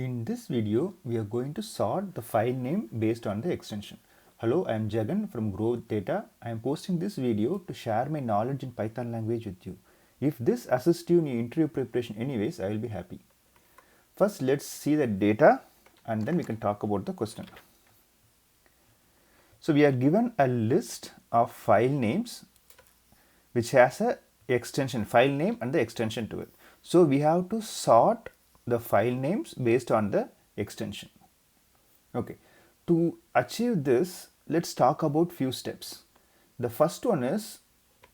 In this video, we are going to sort the file name based on the extension. Hello, I am Jagan from Growth Data. I am posting this video to share my knowledge in Python language with you. If this assists you in your interview preparation anyways, I will be happy. First, let's see the data and then we can talk about the question. So we are given a list of file names which has a extension file name and the extension to it. So we have to sort the file names based on the extension. Okay, to achieve this, let's talk about few steps. The first one is,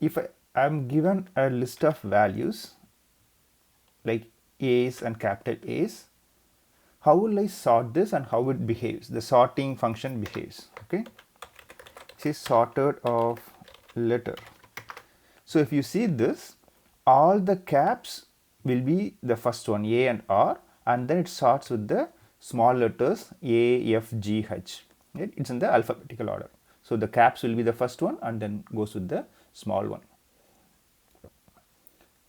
if I am given a list of values like A's and capital A's, how will I sort this and how it behaves? The sorting function behaves. Okay, it is sorted of letter. So if you see this, all the caps will be the first one, A and R, and then it starts with the small letters A, F, G, H. Right? It's in the alphabetical order. So the caps will be the first one and then goes with the small one.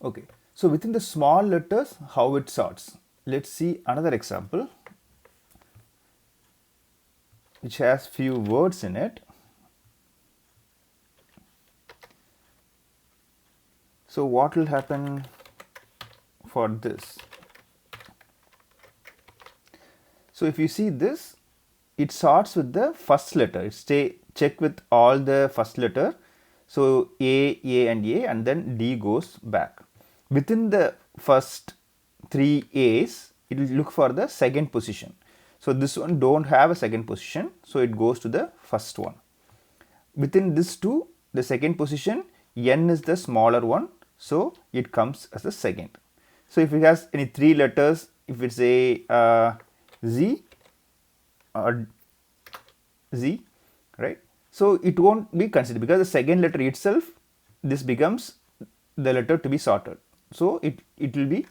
Okay, so within the small letters, how it sorts. Let's see another example which has few words in it. So what will happen for this? So if you see this, it sorts with the first letter. It check with all the first letter. So A and then D goes back. Within the first three A's, it will look for the second position. So this one don't have a second position, so it goes to the first one. Within this two, the second position, N is the smaller one, so it comes as the second. So if it has any three letters, if it's a Z or Z, right? So it won't be considered because the second letter itself, this becomes the letter to be sorted. So it will be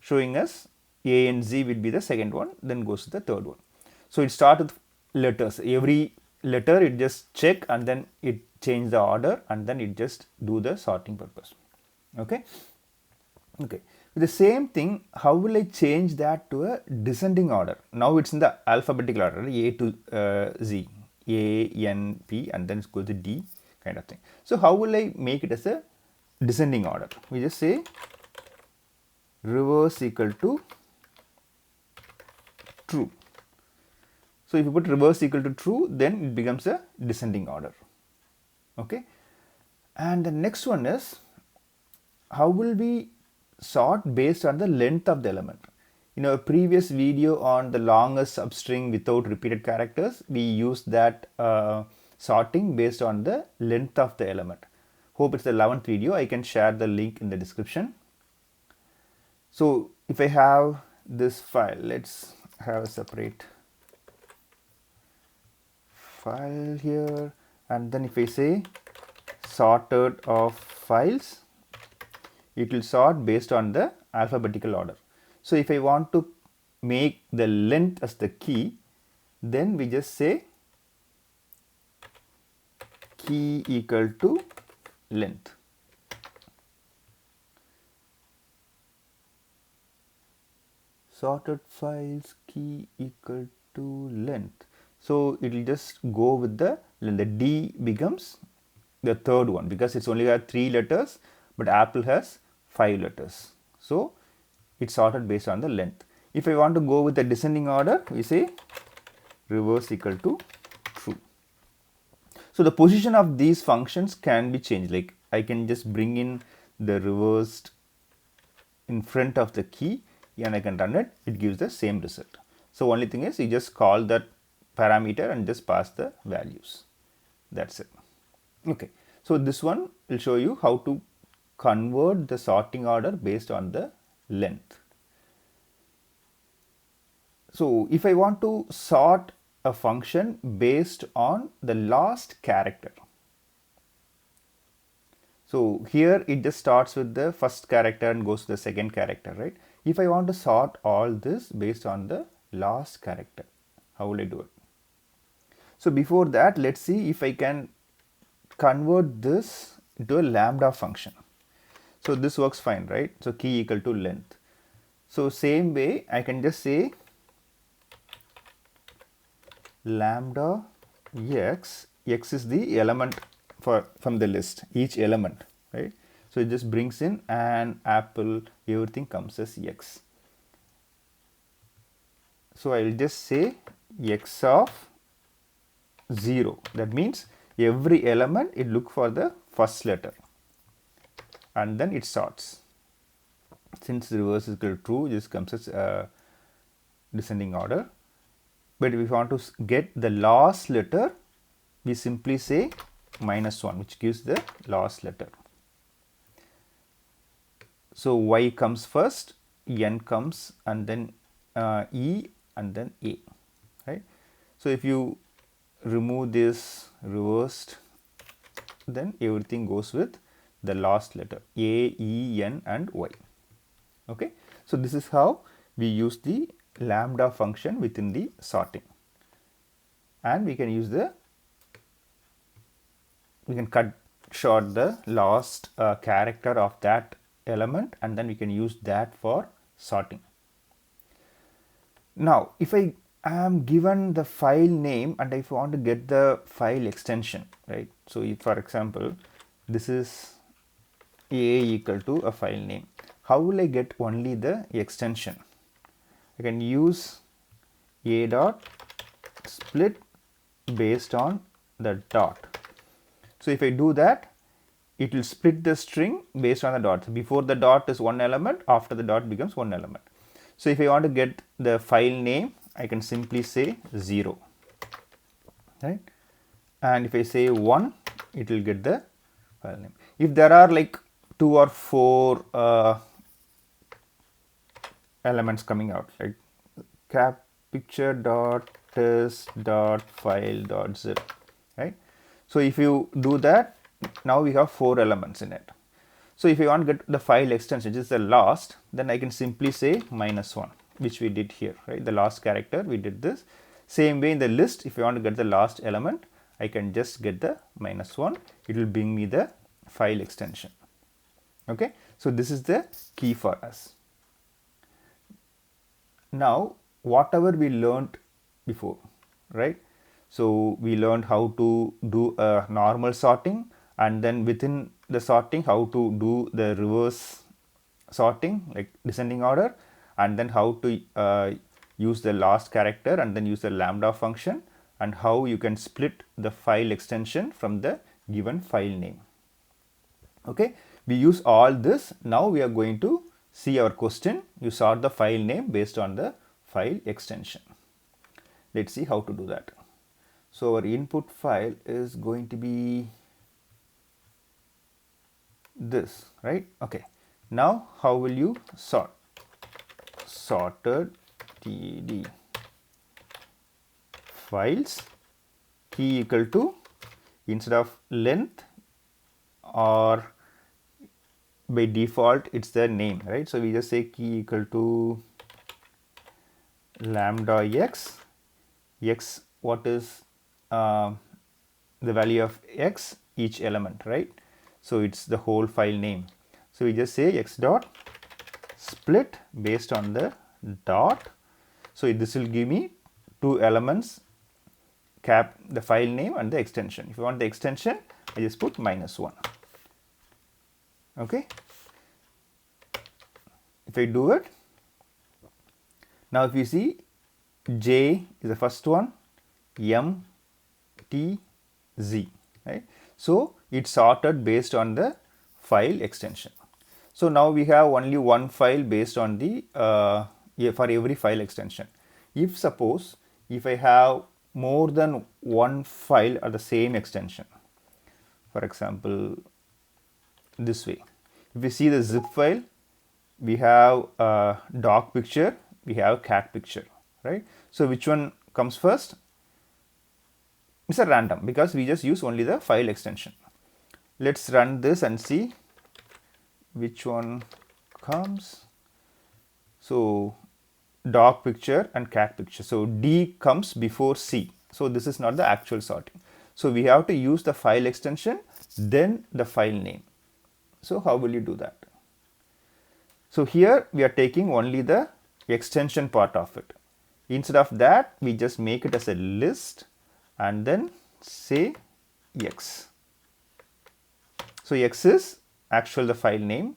showing us A and Z will be the second one, then goes to the third one. So it starts with letters. Every letter it just check and then it change the order and then it just do the sorting purpose. Okay. The same thing, how will I change that to a descending order? Now it's in the alphabetical order, A to Z, A, N, P, and then it goes to D kind of thing. So how will I make it as a descending order? We just say reverse equal to true. So if you put reverse equal to true, then it becomes a descending order. Okay. And the next one is, how will we sort based on the length of the element? In our previous video on the longest substring without repeated characters, we used that sorting based on the length of the element. Hope it's the 11th video. I can share the link in the description. So if I have this file, let's have a separate file here, and then if I say sorted of files, it will sort based on the alphabetical order. So if I want to make the length as the key, then we just say key equal to length. Sorted files key equal to length. So it will just go with the length. The D becomes the third one because it's only got 3 letters, but Apple has 5 letters. So it's sorted based on the length. If I want to go with the descending order, we say reverse equal to true. So the position of these functions can be changed. Like I can just bring in the reversed in front of the key and I can run it. It gives the same result. So only thing is you just call that parameter and just pass the values. That's it. Okay. So this one will show you how to convert the sorting order based on the length. So if I want to sort a function based on the last character. So here it just starts with the first character and goes to the second character, right? If I want to sort all this based on the last character, how will I do it? So before that, let's see if I can convert this into a lambda function. So this works fine, right? So key equal to length. So same way I can just say lambda x, x is the element from the list, each element, right? So it just brings in an apple, everything comes as x. So I will just say x of 0. That means every element it look for the first letter and then it sorts. Since the reverse is equal to true, this comes as descending order. But if we want to get the last letter, we simply say -1, which gives the last letter. So y comes first, n comes, and then e, and then a, right? So if you remove this reversed, then everything goes with the last letter a, e, n, and y. Okay, so this is how we use the lambda function within the sorting, and we can use we can cut short the last character of that element, and then we can use that for sorting. Now if I am given the file name and if I want to get the file extension, right? So if, for example, this is a equal to a file name, how will I get only the extension? I can use a dot split based on the dot. So if I do that, it will split the string based on the dot. Before the dot is one element, after the dot becomes one element. So if I want to get the file name, I can simply say 0, right? And if I say 1, it will get the file name. If there are like 2 or 4 elements coming out, like cap picture dot test dot file dot zip, right? So if you do that, now we have 4 elements in it. So if you want to get the file extension, which is the last, then I can simply say -1, which we did here, right? The last character, we did this. Same way in the list, if you want to get the last element, I can just get the -1. It will bring me the file extension. Okay, so this is the key for us. Now, whatever we learned before, right? So we learned how to do a normal sorting, and then within the sorting how to do the reverse sorting, like descending order, and then how to use the last character and then use the lambda function, and how you can split the file extension from the given file name. Okay, we use all this. Now we are going to see our question. You sort the file name based on the file extension. Let's see how to do that. So our input file is going to be this, right? Okay, now how will you sort? Sorted td files, key equal to, instead of length, or by default it's the name, right? So we just say key equal to lambda x. X, what is the value of x? Each element, right? So it's the whole file name. So we just say x dot split based on the dot. So this will give me 2 elements, cap the file name and the extension. If you want the extension, I just put -1. Okay, if I do it, now if you see, J is the first one, M, T, Z, right? So it's sorted based on the file extension. So now we have only one file based on the for every file extension. If suppose if I have more than one file at the same extension, for example this way, if you see the zip file, we have dog picture, we have cat picture, right? So which one comes first? It's a random, because we just use only the file extension. Let's run this and see which one comes. So dog picture and cat picture, so D comes before C, so this is not the actual sorting. So we have to use the file extension, then the file name. So how will you do that? So here we are taking only the extension part of it. Instead of that, we just make it as a list and then say X. So X is actual the file name,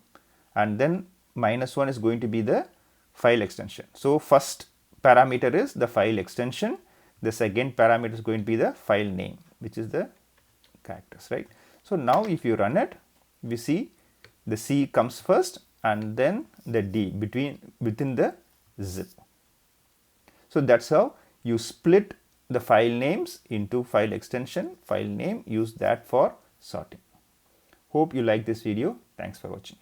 and then -1 is going to be the file extension. So first parameter is the file extension, the second parameter is going to be the file name, which is the characters, right? So now if you run it, we see the C comes first and then the D within the zip. So that's how you split the file names into file extension, file name, use that for sorting. Hope you like this video. Thanks for watching.